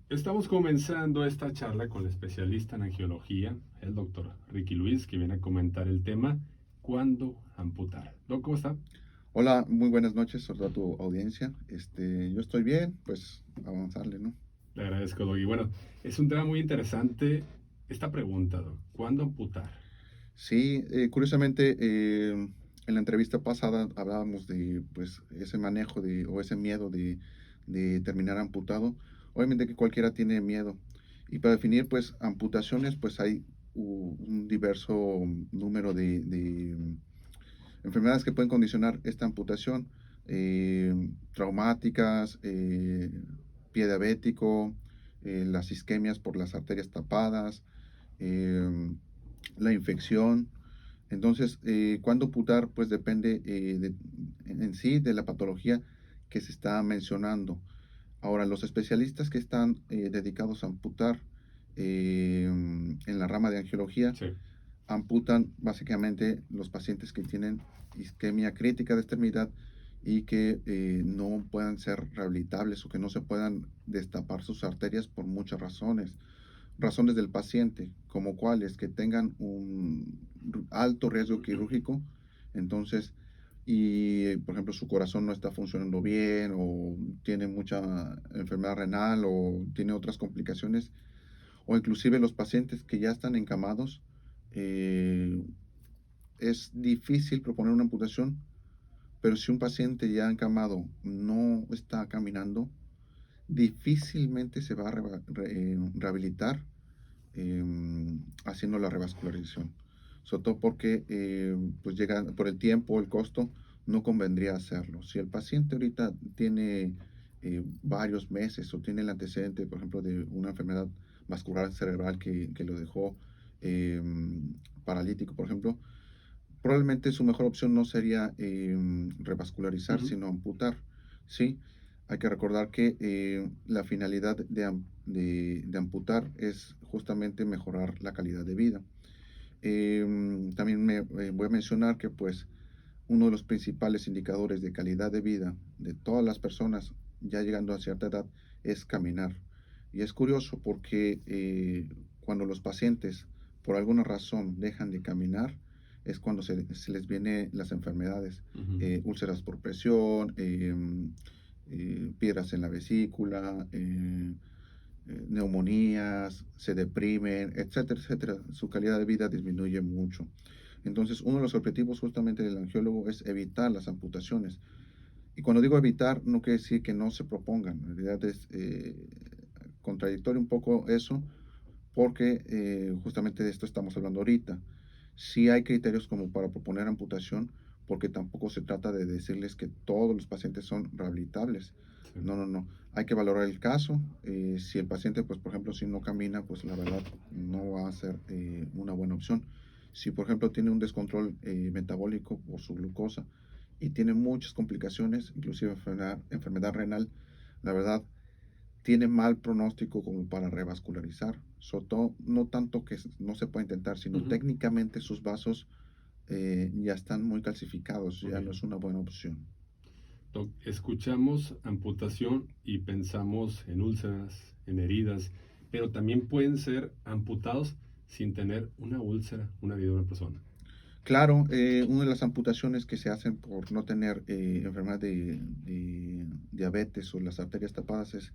Estamos comenzando esta charla con el especialista en angiología, el doctor Ricky Luis, que viene a comentar el tema ¿cuándo amputar? Doc, ¿cómo está? Hola, muy buenas noches a toda tu audiencia. Yo estoy bien, pues avanzarle, ¿no? Le agradezco, Doc. Y bueno, es un tema muy interesante esta pregunta, Doc. ¿Cuándo amputar? Sí, curiosamente, en la entrevista pasada hablábamos de, pues, ese manejo o ese miedo de terminar amputado. Obviamente que cualquiera tiene miedo. Y para definir, pues, amputaciones, pues hay un diverso número de enfermedades que pueden condicionar esta amputación, traumáticas, pie diabético, las isquemias por las arterias tapadas, eh, la infección. Entonces, cuándo amputar, pues depende en sí de la patología que se está mencionando. Ahora, los especialistas que están dedicados a amputar en la rama de angiología Sí. amputan básicamente los pacientes que tienen isquemia crítica de extremidad y que no puedan ser rehabilitables o que no se puedan destapar sus arterias por muchas razones. Razones del paciente, como cuáles, que tengan un alto riesgo quirúrgico, entonces, y por ejemplo su corazón no está funcionando bien o tiene mucha enfermedad renal o tiene otras complicaciones, o inclusive los pacientes que ya están encamados, eh, es difícil proponer una amputación, pero si un paciente ya encamado no está caminando, difícilmente se va a rehabilitar eh, haciendo la revascularización. Sobre todo porque pues llega por el tiempo, el costo, no convendría hacerlo. Si el paciente ahorita tiene varios meses o tiene el antecedente, por ejemplo, de una enfermedad vascular cerebral que lo dejó eh, paralítico, por ejemplo, probablemente su mejor opción no sería revascularizar, Ujú. sino amputar, ¿sí? Hay que recordar que la finalidad de amputar es justamente mejorar la calidad de vida. También voy a mencionar que pues uno de los principales indicadores de calidad de vida de todas las personas ya llegando a cierta edad es caminar. Y es curioso porque cuando los pacientes por alguna razón dejan de caminar, es cuando se les vienen las enfermedades, Ujú. úlceras por presión, piedras en la vesícula, neumonías, se deprimen, etcétera, etcétera. Su calidad de vida disminuye mucho. Entonces, uno de los objetivos justamente del angiólogo es evitar las amputaciones. Y cuando digo evitar, no quiere decir que no se propongan. En realidad es contradictorio un poco eso, porque justamente de esto estamos hablando ahorita. Sí hay criterios como para proponer amputación, porque tampoco se trata de decirles que todos los pacientes son rehabilitables. Sí. No, no, no. Hay que valorar el caso. Si el paciente, pues por ejemplo, si no camina, pues la verdad no va a ser una buena opción. Si por ejemplo tiene un descontrol metabólico por su glucosa y tiene muchas complicaciones, inclusive enfermedad renal, la verdad tiene mal pronóstico como para revascularizar. Sobre todo, no tanto que no se puede intentar, sino Ujú. técnicamente sus vasos ya están muy calcificados, Muy ya no bien. es una buena opción. Doc, escuchamos amputación y pensamos en úlceras, en heridas, pero también pueden ser amputados sin tener una úlcera, una herida de una persona. Claro, una de las amputaciones que se hacen por no tener enfermedad de diabetes o las arterias tapadas es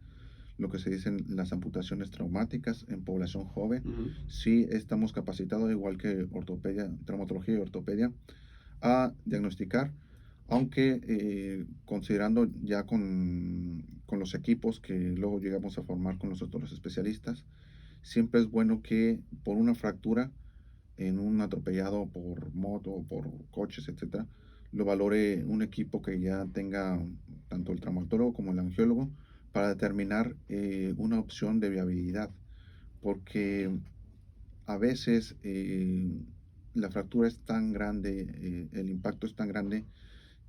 lo que se dicen las amputaciones traumáticas en población joven. Ujú. Sí estamos capacitados, igual que ortopedia, traumatología y ortopedia, a diagnosticar, aunque considerando ya con los equipos que luego llegamos a formar con nosotros los especialistas, siempre es bueno que por una fractura en un atropellado por moto, por coches, etcétera, lo valore un equipo que ya tenga tanto el traumatólogo como el angiólogo para determinar una opción de viabilidad, porque a veces la fractura es tan grande, el impacto es tan grande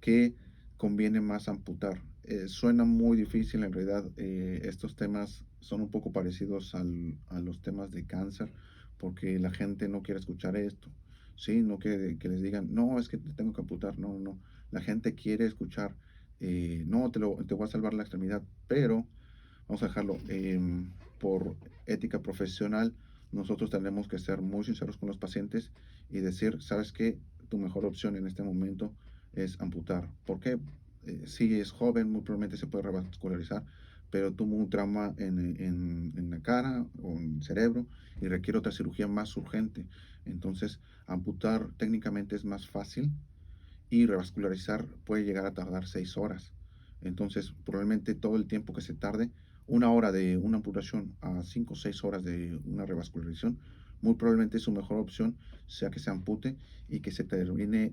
que conviene más amputar. Suena muy difícil, en realidad estos temas son un poco parecidos a los temas de cáncer, porque la gente no quiere escuchar esto, ¿sí? No quiere que les digan, no, es que te tengo que amputar, no, no. La gente quiere escuchar, no, te voy a salvar la extremidad, pero vamos a dejarlo. por ética profesional, nosotros tenemos que ser muy sinceros con los pacientes y decir, ¿sabes qué? Tu mejor opción en este momento es amputar. ¿Por qué? Si es joven, muy probablemente se puede revascularizar, pero tuvo un trauma en la cara o en el cerebro y requiere otra cirugía más urgente. Entonces, amputar técnicamente es más fácil y revascularizar puede llegar a tardar 6 horas. Entonces, probablemente todo el tiempo que se tarde, 1 hora de una amputación a 5 o 6 horas de una revascularización, muy probablemente su mejor opción sea que se ampute y que se termine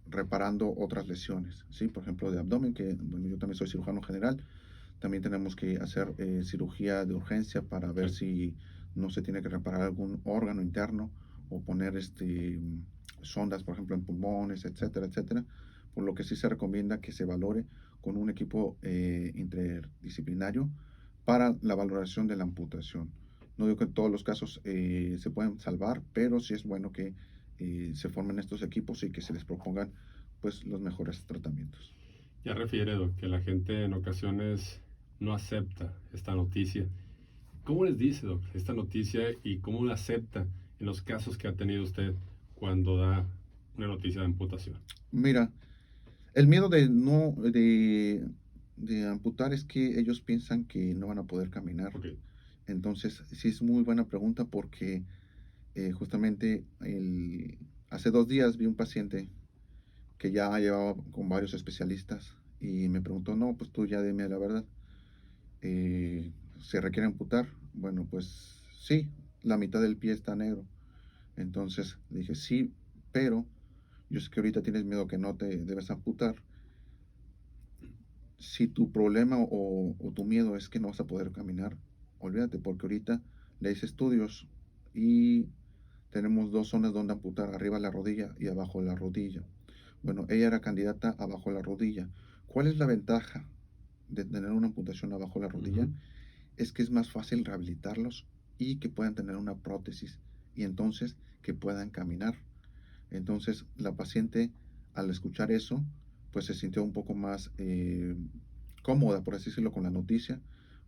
reparando otras lesiones, ¿sí? Por ejemplo, de abdomen, que bueno, yo también soy cirujano general, también tenemos que hacer cirugía de urgencia para ver Sí. si no se tiene que reparar algún órgano interno o poner sondas, por ejemplo, en pulmones, etcétera, etcétera. Por lo que sí se recomienda que se valore con un equipo interdisciplinario para la valoración de la amputación. No digo que en todos los casos se pueden salvar, pero sí es bueno que se formen estos equipos y que se les propongan pues los mejores tratamientos. Ya refiere, Doc, que la gente en ocasiones no acepta esta noticia. ¿Cómo les dice, Doc, esta noticia y cómo la acepta en los casos que ha tenido usted cuando da una noticia de amputación? Mira, el miedo de no de amputar es que ellos piensan que no van a poder caminar. Ok, Entonces, sí es muy buena pregunta porque justamente hace 2 días vi un paciente que ya llevaba con varios especialistas y me preguntó, no, pues tú ya dime la verdad, ¿se requiere amputar? Bueno, pues sí, la mitad del pie está negro. Entonces le dije, sí, pero yo sé que ahorita tienes miedo que no te debes amputar. Si tu problema o tu miedo es que no vas a poder caminar, olvídate, porque ahorita le hice estudios y tenemos 2 zonas donde amputar, arriba de la rodilla y abajo de la rodilla. Bueno, ella era candidata abajo de la rodilla. ¿Cuál es la ventaja de tener una amputación abajo de la rodilla? ujú, Es que es más fácil rehabilitarlos y que puedan tener una prótesis y entonces que puedan caminar. Entonces la paciente al escuchar eso, pues se sintió un poco más cómoda, por así decirlo, con la noticia,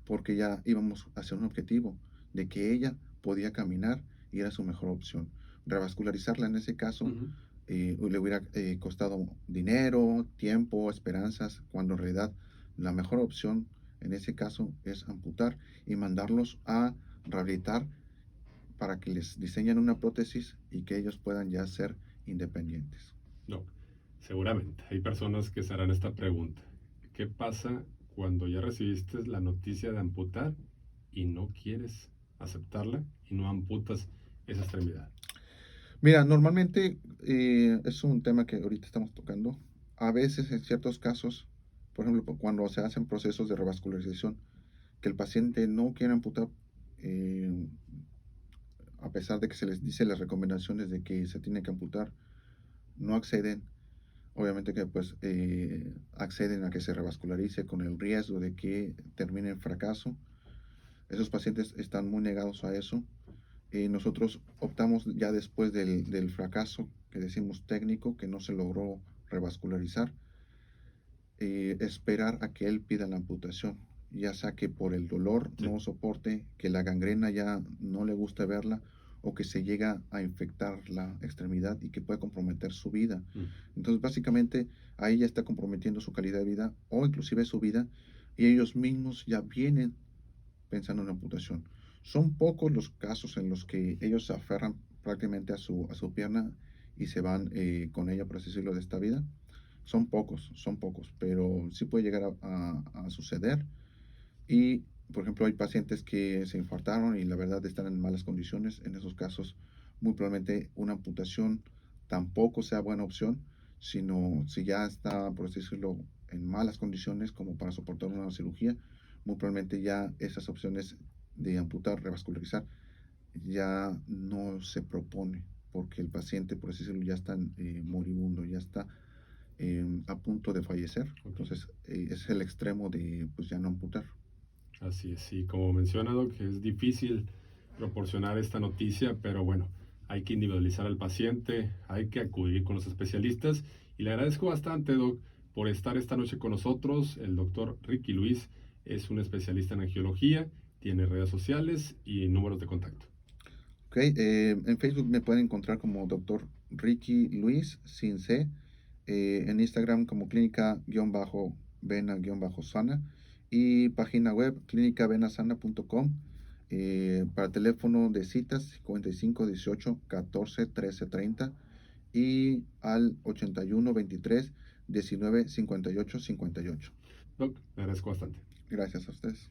porque ya íbamos hacia un objetivo de que ella podía caminar y era su mejor opción. Revascularizarla en ese caso ujú. le hubiera costado dinero, tiempo, esperanzas, cuando en realidad la mejor opción en ese caso es amputar y mandarlos a rehabilitar para que les diseñen una prótesis y que ellos puedan ya ser independientes. No, seguramente hay personas que se harán esta pregunta. ¿Qué pasa cuando ya recibiste la noticia de amputar y no quieres aceptarla y no amputas esa extremidad? Mira, normalmente es un tema que ahorita estamos tocando. A veces, en ciertos casos, por ejemplo, cuando se hacen procesos de revascularización, que el paciente no quiere amputar, eh, a pesar de que se les dice las recomendaciones de que se tiene que amputar, no acceden. Obviamente que pues acceden a que se revascularice con el riesgo de que termine en fracaso. Esos pacientes están muy negados a eso. Nosotros optamos ya después del fracaso que decimos técnico, que no se logró revascularizar, esperar a que él pida la amputación, ya sea que por el dolor Sí. no soporte, que la gangrena ya no le guste verla o que se llega a infectar la extremidad y que puede comprometer su vida. Mm. Entonces básicamente ahí ya está comprometiendo su calidad de vida o inclusive su vida y ellos mismos ya vienen pensando en la amputación. Son pocos los casos en los que ellos se aferran prácticamente a su pierna y se van con ella, por así decirlo, de esta vida. Son pocos, pero sí puede llegar a suceder. Y, por ejemplo, hay pacientes que se infartaron y la verdad están en malas condiciones. En esos casos, muy probablemente una amputación tampoco sea buena opción, sino si ya está, por así decirlo, en malas condiciones como para soportar una cirugía, muy probablemente ya esas opciones de amputar, revascularizar, ya no se propone, porque el paciente, por así decirlo, ya está moribundo, ya está a punto de fallecer. Ok. Entonces, es el extremo de pues ya no amputar. Así es, y como menciona Doc, es difícil proporcionar esta noticia, pero bueno, hay que individualizar al paciente, hay que acudir con los especialistas y le agradezco bastante, Doc, por estar esta noche con nosotros. El doctor Ricky Luis es un especialista en angiología, tiene redes sociales y números de contacto. Ok, en Facebook me pueden encontrar como Dr. Ricky Luis, sin C, en Instagram como clínica-vena-sana y página web clínicavenasana.com, para teléfono de citas 55 18 14 13 30 y al 81 23 19 58 58. Doc, le agradezco bastante. Gracias a ustedes.